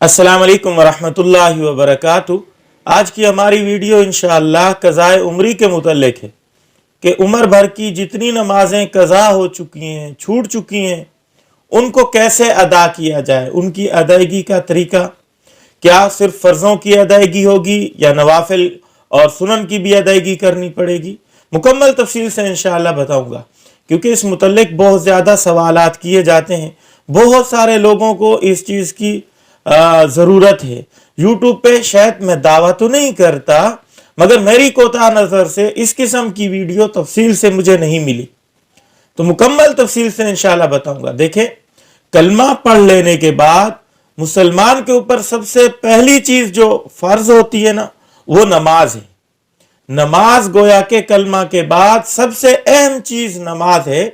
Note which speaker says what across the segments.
Speaker 1: अस्सलाम वालेकुम वरहमतुल्लाहि वबरकातुहू। आज की हमारी वीडियो इंशाअल्लाह कज़ाए उम्री के मुतल्लिक है कि उम्र भर की जितनी नमाजें कज़ा हो चुकी हैं, छूट चुकी हैं, उनको कैसे अदा किया जाए, उनकी अदायगी का तरीका क्या सिर्फ फ़र्ज़ों की अदायगी होगी या नवाफिल और सुनन की भी अदायगी करनी पड़ेगी। मुकम्मल तफसील से इंशाअल्लाह बताऊँगा, क्योंकि इस मुतल्लिक बहुत ज़्यादा सवालात किए जाते हैं। बहुत सारे लोगों को इस चीज़ की ज़रूरत है। यूट्यूब पे शायद मैं दावा तो नहीं करता, मगर मेरी कोताह नज़र से इस किस्म की वीडियो तफसील से मुझे नहीं मिली, तो मुकम्मल तफसील से इंशाअल्लाह बताऊंगा। देखें, कलमा पढ़ लेने के बाद मुसलमान के ऊपर सबसे पहली चीज़ जो फ़र्ज होती है ना, वो नमाज है। नमाज गोया के कलमा के बाद सबसे अहम चीज़ नमाज है,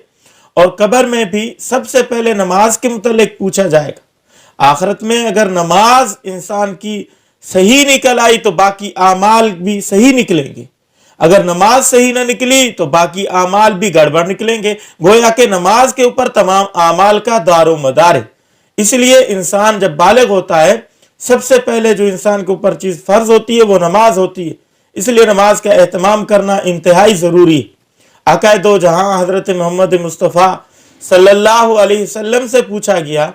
Speaker 1: और कब्र में भी सबसे पहले नमाज के मुतल्लिक पूछा जाएगा। आखिरत में अगर नमाज इंसान की सही निकल आई तो बाकी आमाल भी सही निकलेंगे, अगर नमाज सही ना निकली तो बाकी आमाल भी गड़बड़ निकलेंगे। गोया के नमाज के ऊपर तमाम आमाल का दारो मदार है। इसलिए इंसान जब बालिग होता है, सबसे पहले जो इंसान के ऊपर चीज़ फ़र्ज होती है वो नमाज होती है। इसलिए नमाज का एहतमाम करना इंतहाई ज़रूरी है। आक़ाए दो जहां हज़रत मोहम्मद मुस्तफ़ा सल्लल्लाहु अलैहि वसल्लम से पूछा गया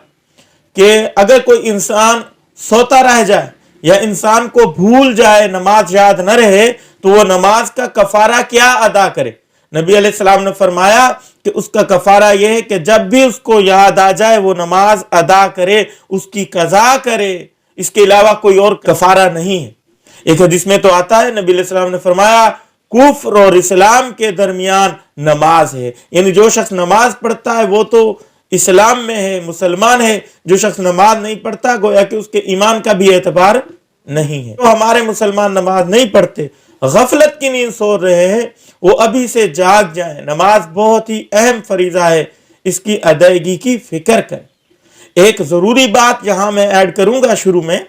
Speaker 1: कि अगर कोई इंसान सोता रह जाए या इंसान को भूल जाए, नमाज याद न रहे, तो वो नमाज का कफारा क्या अदा करे। नबी अलैहिस्सलाम ने फरमाया कि उसका कफारा यह है कि जब भी उसको याद आ जाए वो नमाज अदा करे, उसकी कज़ा करे। इसके अलावा कोई और कफारा नहीं है। एक हदीस में तो आता है, नबी अलैहिस्सलाम ने फरमाया कुफ्र और इस्लाम के दरमियान नमाज है, यानी जो शख्स नमाज पढ़ता है वो तो इस्लाम में है, मुसलमान है। जो शख्स नमाज नहीं पढ़ता गोया कि उसके ईमान का भी एतबार नहीं है। तो हमारे मुसलमान नमाज नहीं पढ़ते, गफलत की नींद सो रहे हैं, वो अभी से जाग जाएं। नमाज बहुत ही अहम फरीज़ा है, इसकी अदायगी की फिक्र करें। एक ज़रूरी बात यहाँ मैं ऐड करूँगा शुरू में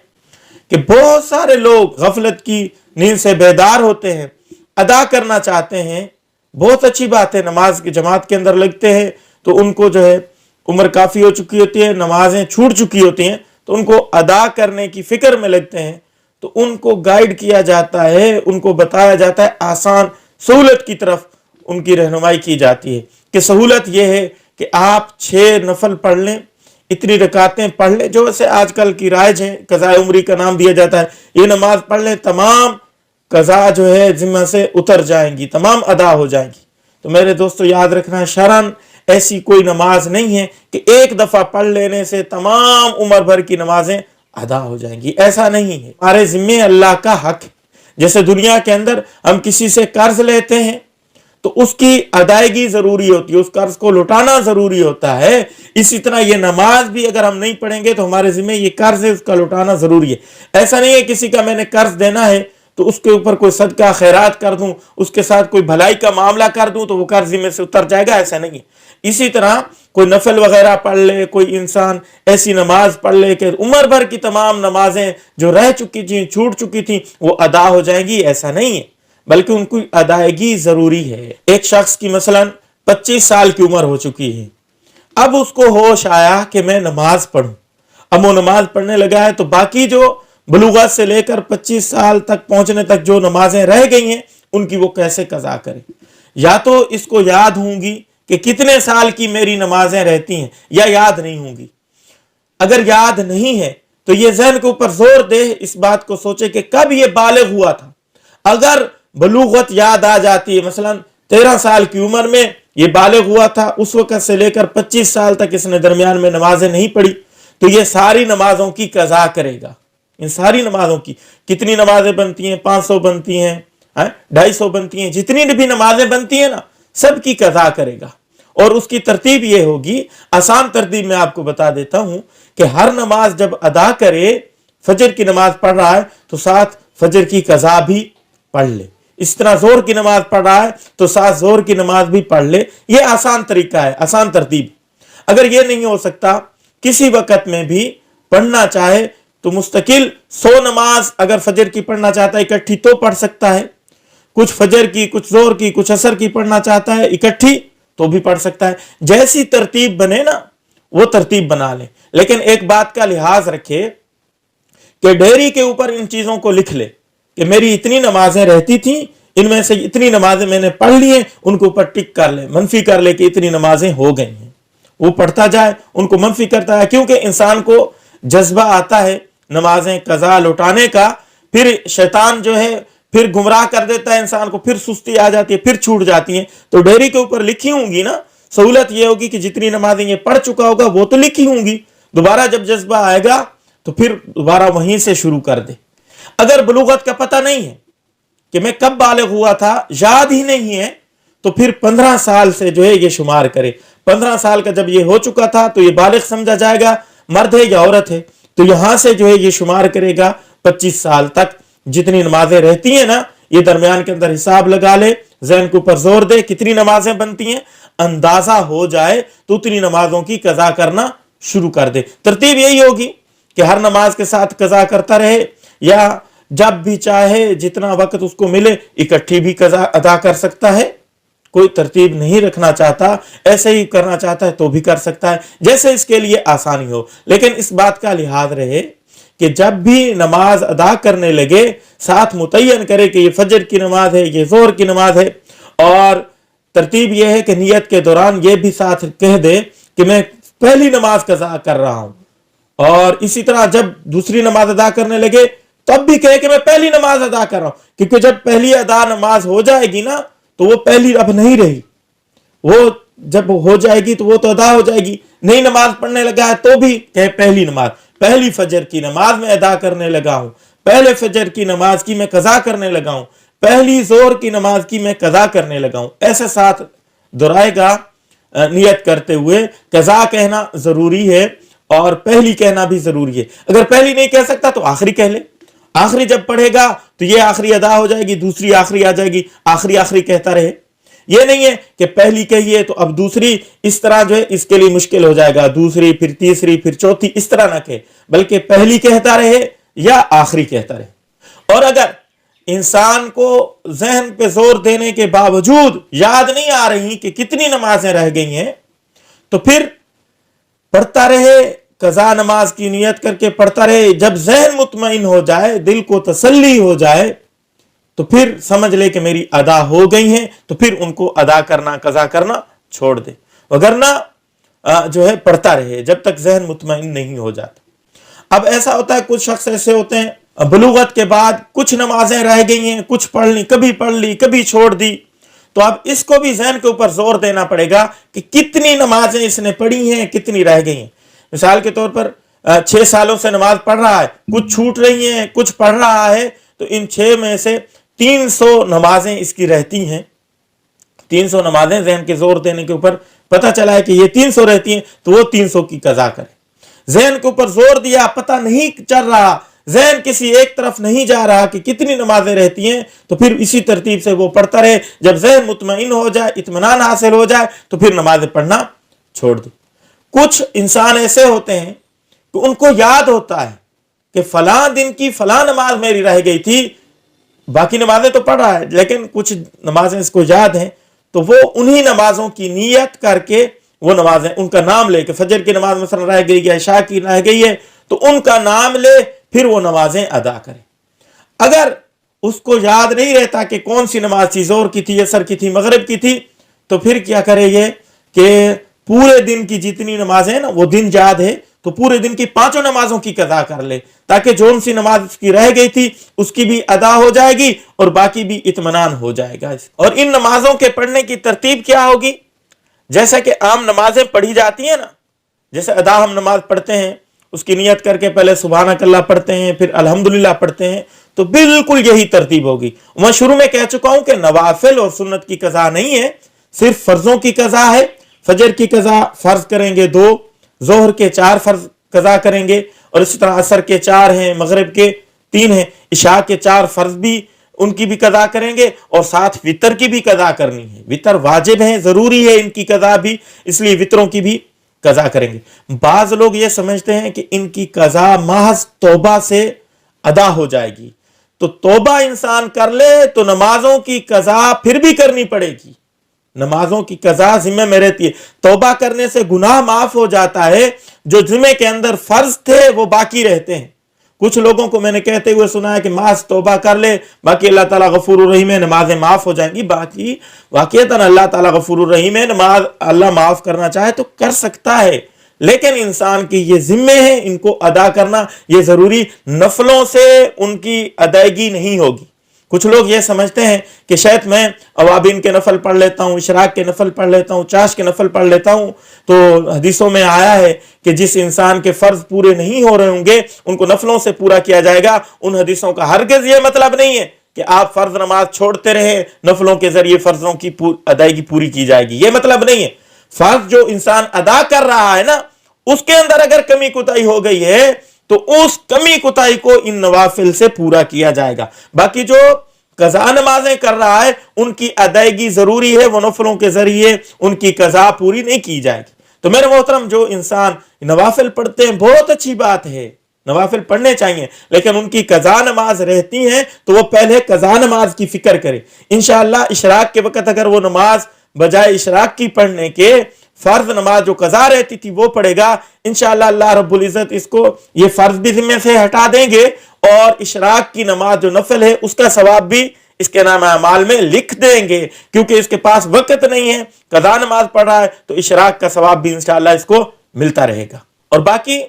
Speaker 1: कि बहुत सारे लोग गफलत की नींद से बेदार होते हैं, अदा करना चाहते हैं। बहुत अच्छी बात है, नमाज की जमात के अंदर लगते हैं तो उनको जो है उम्र काफ़ी हो चुकी होती है, नमाजें छूट चुकी होती हैं, तो उनको अदा करने की फ़िक्र में लगते हैं। तो उनको गाइड किया जाता है, उनको बताया जाता है, आसान सहूलत की तरफ उनकी रहनुमाई की जाती है कि सहूलत यह है कि आप 6 नफल पढ़ लें, इतनी रकातें पढ़ लें, जो वैसे आजकल की राइज है, कज़ाए उम्री का नाम दिया जाता है। ये नमाज पढ़ लें, तमाम कज़ा जो है ज़िम्मा से उतर जाएंगी, तमाम अदा हो जाएंगी। तो मेरे दोस्तों याद रखना, शरन ऐसी कोई नमाज नहीं है कि एक दफ़ा पढ़ लेने से तमाम उम्र भर की नमाजें अदा हो जाएंगी, ऐसा नहीं है। हमारे ज़िम्मे अल्लाह का हक है। जैसे दुनिया के अंदर हम किसी से कर्ज लेते हैं तो उसकी अदायगी ज़रूरी होती है, उस कर्ज को लौटाना ज़रूरी होता है। इसी तरह ये नमाज भी अगर हम नहीं पढ़ेंगे तो हमारे ज़िम्मे ये कर्ज है, उसका लौटाना ज़रूरी है। ऐसा नहीं है किसी का मैंने कर्ज देना है तो उसके ऊपर कोई सदका खैरात कर दूं, उसके साथ कोई भलाई का मामला कर दूं तो वो कर्ज में से उतर जाएगा, ऐसा नहीं है। इसी तरह कोई नफल वगैरह पढ़ ले, कोई इंसान ऐसी नमाज पढ़ ले कि उम्र भर की तमाम नमाजें जो रह चुकी थी, छूट चुकी थी, वो अदा हो जाएंगी, ऐसा नहीं है, बल्कि उनको अदायगी ज़रूरी है। एक शख्स की मसलन 25 साल की उम्र हो चुकी है, अब उसको होश आया कि मैं नमाज पढ़ूं। अब वो नमाज पढ़ने लगा है तो बाकी जो बलूगत से लेकर 25 साल तक पहुंचने तक जो नमाजें रह गई हैं उनकी वो कैसे कज़ा करे। या तो इसको याद होंगी कि कितने साल की मेरी नमाजें रहती हैं, या याद नहीं होंगी। अगर याद नहीं है तो ये ज़हन के ऊपर जोर दे, इस बात को सोचे कि कब ये बालिग हुआ था। अगर बलूगत याद आ जाती है, मसलन 13 साल की उम्र में ये बालिग हुआ था, उस वक़्त से लेकर 25 साल तक इसने दरमियान में नमाजें नहीं पढ़ी, तो ये सारी नमाजों की कज़ा करेगा। इन सारी नमाजों की कितनी नमाजें बनती हैं, 500 बनती हैं, 250 बनती हैं, जितनी भी नमाजें बनती हैं ना, सब की कज़ा करेगा। और उसकी तरतीब ये होगी, आसान तरतीब मैं आपको बता देता हूं कि हर नमाज जब अदा करे, फजर की नमाज पढ़ रहा है तो साथ फजर की कज़ा भी पढ़ ले। इस तरह जोर की नमाज पढ़ रहा है तो साथ जोर की नमाज भी पढ़ ले। ये आसान तरीका है, आसान तरतीब। अगर ये नहीं हो सकता, किसी वक़्त में भी पढ़ना चाहे तो मुस्तकिल 100 नमाज अगर फजर की पढ़ना चाहता है इकट्ठी तो पढ़ सकता है। कुछ फजर की, कुछ जोर की, कुछ असर की पढ़ना चाहता है इकट्ठी तो भी पढ़ सकता है। जैसी तरतीब बने ना वो तरतीब बना ले, लेकिन एक बात का लिहाज रखे कि डायरी के ऊपर इन चीजों को लिख ले कि मेरी इतनी नमाजें रहती थी, इनमें से इतनी नमाजें मैंने पढ़ ली हैं, उनको ऊपर टिक कर ले, मनफी कर ले कि इतनी नमाजें हो गई हैं। वो पढ़ता जाए, उनको मनफी करता है, क्योंकि इंसान को जज्बा आता है नमाजें कज़ा लौटाने का। फिर शैतान जो है फिर गुमराह कर देता है इंसान को, फिर सुस्ती आ जाती है, फिर छूट जाती है। तो डायरी के ऊपर लिखी होंगी ना, सहूलत ये होगी कि जितनी नमाजें ये पढ़ चुका होगा वो तो लिखी होंगी, दोबारा जब जज्बा आएगा तो फिर दोबारा वहीं से शुरू कर दे। अगर बलूगत का पता नहीं है कि मैं कब बालिग हुआ था, याद ही नहीं है, तो फिर 15 साल से जो है ये शुमार करे। 15 साल का जब ये हो चुका था तो ये बालिग समझा जाएगा, मर्द है या औरत है, तो यहां से जो है ये शुमार करेगा 25 साल तक जितनी नमाजें रहती हैं ना, ये दरमियान के अंदर हिसाब लगा ले, ज़हन के ऊपर जोर दे कितनी नमाजें बनती हैं, अंदाजा हो जाए तो उतनी नमाजों की कज़ा करना शुरू कर दे। तरतीब यही होगी कि हर नमाज के साथ कज़ा करता रहे, या जब भी चाहे जितना वक्त उसको मिले इकट्ठी भी कज़ा अदा कर सकता है। कोई तरतीब नहीं रखना चाहता, ऐसे ही करना चाहता है तो भी कर सकता है, जैसे इसके लिए आसानी हो। लेकिन इस बात का लिहाज रहे कि जब भी नमाज अदा करने लगे साथ मुतय्यन करे कि ये फजर की नमाज है, ये जोहर की नमाज है, और तरतीब यह है कि नियत के दौरान ये भी साथ कह दे कि मैं पहली नमाज कज़ा कर रहा हूं, और इसी तरह जब दूसरी नमाज अदा करने लगे तब भी कहे कि मैं पहली नमाज अदा कर रहा हूं, क्योंकि जब पहली अदा नमाज हो जाएगी ना तो वो पहली अब नहीं रही, वो जब हो जाएगी तो वो तो अदा हो जाएगी। नई नमाज पढ़ने लगा है तो भी कहे पहली नमाज, पहली फजर की नमाज में अदा करने लगा हूं, पहले फजर की नमाज की मैं कज़ा करने लगा हूं, पहली जोर की नमाज की मैं कज़ा करने लगा हूं, ऐसे साथ दोहराएगा नियत करते हुए। कज़ा कहना जरूरी है और पहली कहना भी जरूरी है। अगर पहली नहीं कह सकता तो आखिरी कह ले, आखिरी जब पढ़ेगा तो ये आखिरी अदा हो जाएगी, दूसरी आखिरी आ जाएगी, आखिरी आखिरी कहता रहे। ये नहीं है कि पहली कहिए तो अब दूसरी, इस तरह जो है इसके लिए मुश्किल हो जाएगा, दूसरी फिर तीसरी फिर चौथी, इस तरह ना कहे, बल्कि पहली कहता रहे या आखिरी कहता रहे। और अगर इंसान को जहन पे जोर देने के बावजूद याद नहीं आ रही कि कितनी नमाजें रह गई हैं, तो फिर पढ़ता रहे, कज़ा नमाज की नियत करके पढ़ता रहे। जब जहन मुतमईन हो जाए, दिल को तसल्ली हो जाए, तो फिर समझ ले कि मेरी अदा हो गई हैं, तो फिर उनको अदा करना, कज़ा करना छोड़ दे, वगरना जो है पढ़ता रहे जब तक जहन मुतमईन नहीं हो जाता। अब ऐसा होता है, कुछ शख्स ऐसे होते हैं बलूगत के बाद कुछ नमाजें रह गई हैं, कुछ पढ़ ली, कभी छोड़ दी, तो अब इसको भी जहन के ऊपर जोर देना पड़ेगा कि कितनी नमाजें इसने पढ़ी हैं, कितनी रह गई हैं। मिसाल के तौर पर 6 सालों से नमाज पढ़ रहा है, कुछ छूट रही हैं, कुछ पढ़ रहा है, तो इन 6 में से 300 नमाजें इसकी रहती हैं। 300 नमाजें जहन के जोर देने के ऊपर पता चला है कि ये 300 रहती हैं, तो वो 300 की कज़ा करे। जहन के ऊपर जोर दिया, पता नहीं चल रहा, जहन किसी एक तरफ नहीं जा रहा कि कितनी नमाजें रहती हैं, तो फिर इसी तरतीब से वो पढ़ता रहे। जब जहन मुतमईन हो जाए, इत्मीनान हासिल हो जाए, तो फिर नमाजें पढ़ना छोड़ दे। कुछ इंसान ऐसे होते हैं कि उनको याद होता है कि फलां दिन की फलां नमाज मेरी रह गई थी, बाकी नमाजें तो पढ़ रहा है लेकिन कुछ नमाजें इसको याद हैं, तो वो उन्हीं नमाजों की नियत करके वो नमाजें, उनका नाम ले कि फजर की नमाज मसलन रह गई है, इशा की रह गई है, तो उनका नाम ले, फिर वो नमाजें अदा करे। अगर उसको याद नहीं रहता कि कौन सी नमाज थी, जोर की थी, असर की थी, मगरिब की थी, तो फिर क्या करे ये कि पूरे दिन की जितनी नमाजें ना, वो दिन याद है तो पूरे दिन की 5 नमाजों की कज़ा कर ले, ताकि जो सी नमाज की रह गई थी उसकी भी अदा हो जाएगी और बाकी भी इत्मीनान हो जाएगा। और इन नमाजों के पढ़ने की तरतीब क्या होगी? जैसा कि आम नमाजें पढ़ी जाती हैं ना, जैसे अदा हम नमाज पढ़ते हैं, उसकी नियत करके पहले सुभानक अल्लाह पढ़ते हैं, फिर अल्हम्दुलिल्लाह पढ़ते हैं, तो बिल्कुल यही तरतीब होगी। मैं शुरू में कह चुका हूं कि नवाफिल और सुन्नत की कज़ा नहीं है, सिर्फ फर्जों की कज़ा है। फजर की कज़ा फर्ज करेंगे 2, जोहर के 4 फर्ज कज़ा करेंगे, और इसी तरह असर के 4 हैं, मगरिब के 3 हैं, इशा के 4 फर्ज भी उनकी भी कज़ा करेंगे, और साथ वितर की भी कज़ा करनी है। वितर वाजिब है, जरूरी है इनकी कज़ा भी, इसलिए वितरों की भी कज़ा करेंगे। बाज लोग ये समझते हैं कि इनकी कज़ा महज तौबा से अदा हो जाएगी, तो तौबा इंसान कर ले तो नमाजों की कज़ा फिर भी करनी पड़ेगी, नमाजों की कज़ा जिम्मे में रहती है। तौबा करने से गुनाह माफ हो जाता है, जो जिम्मे के अंदर फर्ज थे वो बाकी रहते हैं, कुछ लोगों को मैंने कहते हुए सुना है कि मास तौबा कर ले, बाकी अल्लाह ताला गफूर रहीम है, नमाजें माफ हो जाएंगी। बाकी वाकईतन अल्लाह ताला गफूर रहीम है, नमाज अल्लाह माफ करना चाहे तो कर सकता है, लेकिन इंसान की ये जिम्मे है, इनको अदा करना ये जरूरी, नफलों से उनकी अदायगी नहीं होगी। कुछ लोग ये समझते हैं कि शायद मैं अवाबिन के नफल पढ़ लेता हूँ, इशराक के नफल पढ़ लेता हूँ, चाश के नफल पढ़ लेता हूँ, तो हदीसों में आया है कि जिस इंसान के फर्ज पूरे नहीं हो रहे होंगे उनको नफलों से पूरा किया जाएगा। उन हदीसों का हरगिज ये मतलब नहीं है कि आप फर्ज नमाज छोड़ते रहे, नफलों के जरिए फर्जों की अदायगी पूरी की जाएगी, ये मतलब नहीं है। फर्ज जो इंसान अदा कर रहा है ना, उसके अंदर अगर कमी कुताही हो गई है तो उस कमी कुताही को इन नवाफिल से पूरा किया जाएगा। बाकी जो कज़ा नमाजें कर रहा है उनकी अदायगी जरूरी है, वो नफलों के जरिए उनकी कज़ा पूरी नहीं की जाएगी। तो मेरे मोहतरम, जो इंसान नवाफिल पढ़ते हैं बहुत अच्छी बात है, नवाफिल पढ़ने चाहिए, लेकिन उनकी कज़ा नमाज रहती है तो वो पहले कज़ा नमाज की फिक्र करे। इंशाअल्लाह इशराक के वक्त अगर वो नमाज बजाय इशराक की पढ़ने के फर्ज नमाज जो कज़ा रहती थी वो पढ़ेगा, इंशाअल्लाह अल्लाह रब्बुल इज्जत इसको ये फर्ज भी जिम्मे से हटा देंगे और इशराक की नमाज जो नफल है उसका सवाब भी इसके नाम अमाल में लिख देंगे, क्योंकि इसके पास वक्त नहीं है, कज़ा नमाज पढ़ रहा है तो इशराक का सवाब भी इंशाअल्लाह इसको मिलता रहेगा। और बाकी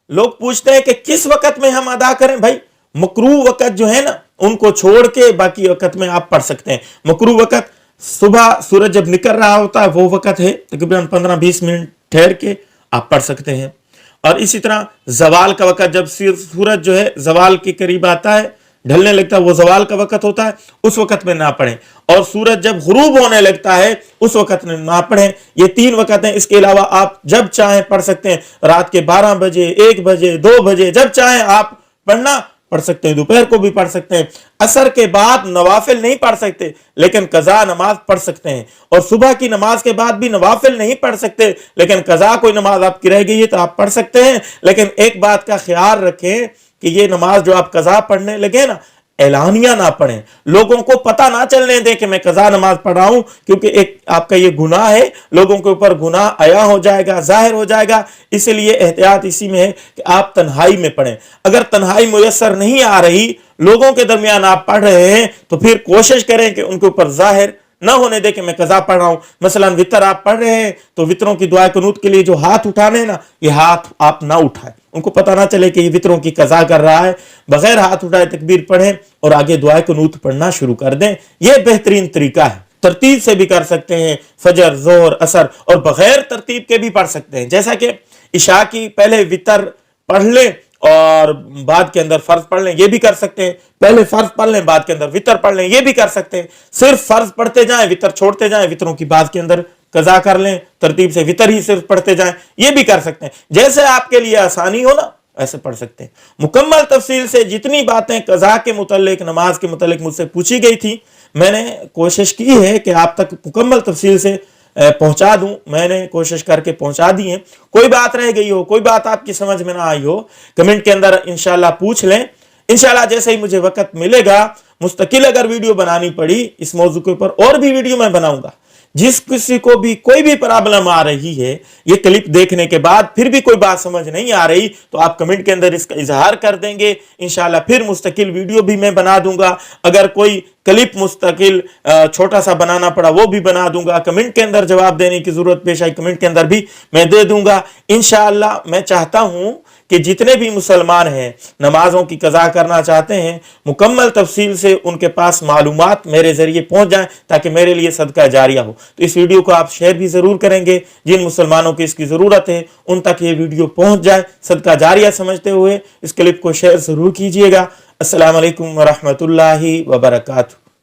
Speaker 1: लोग पूछते हैं कि किस वक्त में हम अदा करें। भाई मकरूह वक्त जो है ना उनको छोड़ के बाकी वक्त में आप पढ़ सकते हैं। मकरूह वक्त सुबह सूरज जब निकल रहा होता है वो वक्त है, तकरीबन 15-20 मिनट ठहर के आप पढ़ सकते हैं। और इसी तरह जवाल का वक्त, जब सूरज जो है जवाल के करीब आता है, ढलने लगता है, वो जवाल का वक्त होता है, उस वक्त में ना पढ़ें। और सूरज जब गुरूब होने लगता है उस वक्त में ना पढ़ें। ये 3 वक्त हैं। इसके अलावा आप जब चाहें पढ़ सकते हैं, रात के 12 बजे, 1 बजे, 2 बजे, जब चाहें आप पढ़ना पढ़ सकते हैं। दोपहर को भी पढ़ सकते हैं। असर के बाद नवाफिल नहीं पढ़ सकते, लेकिन कज़ा नमाज पढ़ सकते हैं। और सुबह की नमाज के बाद भी नवाफिल नहीं पढ़ सकते, लेकिन कज़ा कोई नमाज आपकी रह गई है तो आप पढ़ सकते हैं। लेकिन एक बात का ख्याल रखें कि ये नमाज जो आप कज़ा पढ़ने लगे ना, एलानिया ना पढ़ें, लोगों को पता ना चलने दें कि मैं कज़ा नमाज पढ़ रहा हूं, क्योंकि एक आपका ये गुनाह है, लोगों के ऊपर गुनाह आया हो जाएगा, जाहिर हो जाएगा। इसलिए एहतियात इसी में है कि आप तन्हाई में पढ़ें। अगर तन्हाई मुयस्सर नहीं आ रही, लोगों के दरमियान आप पढ़ रहे हैं, तो फिर कोशिश करें कि उनके ऊपर जाहिर ना होने दे कि मैं कज़ा पढ़ रहा हूं। मसलन वितर आप पढ़ रहे हैं तो वितरों की दुआ कुनूत के लिए जो हाथ उठाने ना, ये हाथ आप ना उठाएं, उनको पता ना चले कि ये वितरों की कज़ा कर रहा है। बगैर हाथ उठाए तकबीर पढ़ें और आगे दुआ कुनूत पढ़ना शुरू कर दें। यह बेहतरीन तरीका है। तरतीब से भी कर सकते हैं, फजर, जोहर, असर, और बगैर तरतीब के भी पढ़ सकते हैं। जैसा कि इशा की पहले वितर पढ़ लें और बाद के अंदर फर्ज पढ़ लें, ये भी कर सकते हैं। पहले फर्ज पढ़ लें, बाद के अंदर वितर पढ़ लें, ये भी कर सकते हैं। सिर्फ फर्ज पढ़ते जाएं, वितर छोड़ते जाएं, वितरों की बाद के अंदर कज़ा कर लें, तरतीब से वितर ही सिर्फ पढ़ते जाएं, ये भी कर सकते हैं। जैसे आपके लिए आसानी हो ना ऐसे पढ़ सकते हैं। मुकम्मल तफसील से जितनी बातें कज़ा के मुतल्लिक, नमाज के मुतल्लिक मुझसे पूछी गई थी, मैंने कोशिश की है कि आप तक मुकम्मल तफसील से पहुंचा दूं। मैंने कोशिश करके पहुंचा दी है। कोई बात रह गई हो, कोई बात आपकी समझ में ना आई हो, कमेंट के अंदर इंशाल्लाह पूछ लें। इंशाल्लाह जैसे ही मुझे वक्त मिलेगा, मुस्तकिल अगर वीडियो बनानी पड़ी इस मौजू के ऊपर, और भी वीडियो मैं बनाऊंगा। जिस किसी को भी कोई भी प्रॉब्लम आ रही है, ये क्लिप देखने के बाद फिर भी कोई बात समझ नहीं आ रही, तो आप कमेंट के अंदर इसका इजहार कर देंगे। इंशाल्लाह फिर मुस्तकिल वीडियो भी मैं बना दूंगा। अगर कोई क्लिप मुस्तकिल छोटा सा बनाना पड़ा वो भी बना दूंगा। कमेंट के अंदर जवाब देने की जरूरत पेश आई, कमेंट के अंदर भी मैं दे दूंगा। इंशाल्लाह मैं चाहता हूं कि जितने भी मुसलमान हैं नमाजों की कज़ा करना चाहते हैं, मुकम्मल तफसील से उनके पास मालूमात मेरे जरिए पहुंच जाएं, ताकि मेरे लिए सदका जारिया हो। तो इस वीडियो को आप शेयर भी जरूर करेंगे। जिन मुसलमानों की इसकी जरूरत है उन तक ये वीडियो पहुंच जाए, सदका जारिया समझते हुए इस क्लिप को शेयर जरूर कीजिएगा। अस्सलाम वालेकुम व रहमतुल्लाहि व बरकातहू।